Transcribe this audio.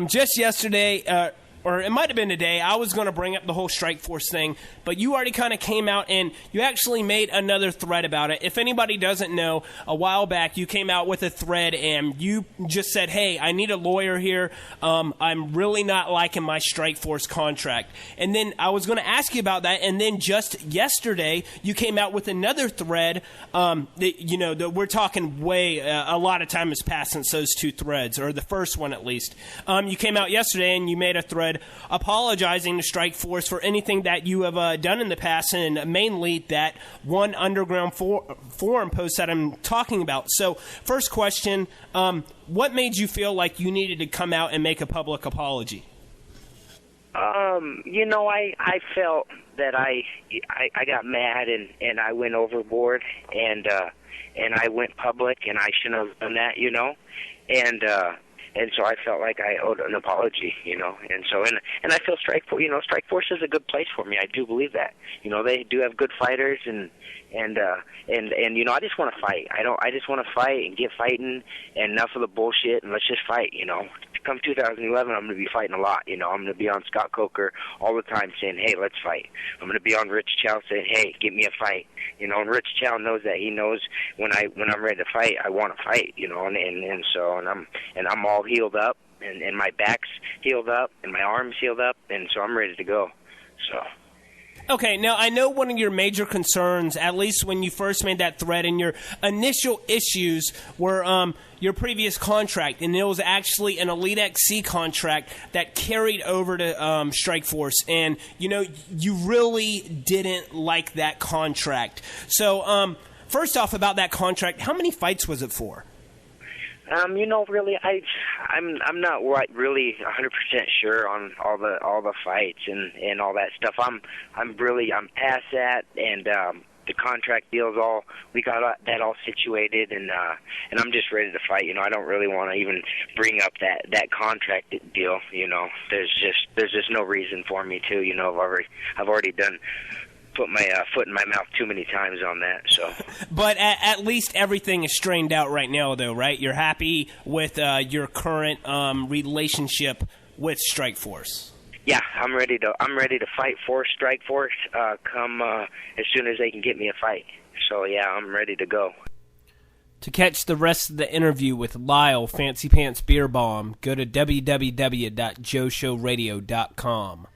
Just yesterday, or it might have been today, I was going to bring up the whole Strikeforce thing, but you already kind of came out and you actually made another thread about it. If anybody doesn't know, a while back you came out with a thread and you just said, hey, I need a lawyer here. I'm really not liking my Strikeforce contract. And then I was going to ask you about that, and then just yesterday you came out with another thread. We're talking a lot of time has passed since those two threads, or the first one at least. You came out yesterday and you made a thread apologizing to Strikeforce for anything that you have done in the past, and mainly that one underground forum post that I'm talking about. So first question, what made you feel like you needed to come out and make a public apology? I felt that I got mad and I went overboard and I went public, and I shouldn't have done that, and so I felt like I owed an apology, and so and I feel Strikeforce is a good place for me. I do believe that. They do have good fighters, and I just want to fight. I just want to fight and get fighting, and enough of the bullshit, and let's just fight. Come 2011, I'm going to be fighting a lot. I'm going to be on Scott Coker all the time saying, hey, let's fight. I'm going to be on Rich Chow saying, hey, get me a fight. And Rich Chow knows that. He knows when I'm ready to fight, I want to fight. And I'm all healed up, and my back's healed up, and my arm's healed up, and so I'm ready to go. So. Okay, now I know one of your major concerns, at least when you first made that thread, and your initial issues were your previous contract, and it was actually an Elite XC contract that carried over to Strikeforce, and you really didn't like that contract. So first off, about that contract, how many fights was it for? Really, I'm not really 100% sure on all the fights and all that stuff. I'm past that, and the contract deals we got that all situated, and I'm just ready to fight. I don't really want to even bring up that contract deal. There's just no reason for me to. I've already put my foot in my mouth too many times on that. So, but at least everything is straightened out right now, though, right? You're happy with your current relationship with Strikeforce. Yeah, I'm ready to fight for Strikeforce. Come as soon as they can get me a fight. So yeah, I'm ready to go. To catch the rest of the interview with Lyle Fancy Pants Beerbohm, go to www.joeshowradio.com.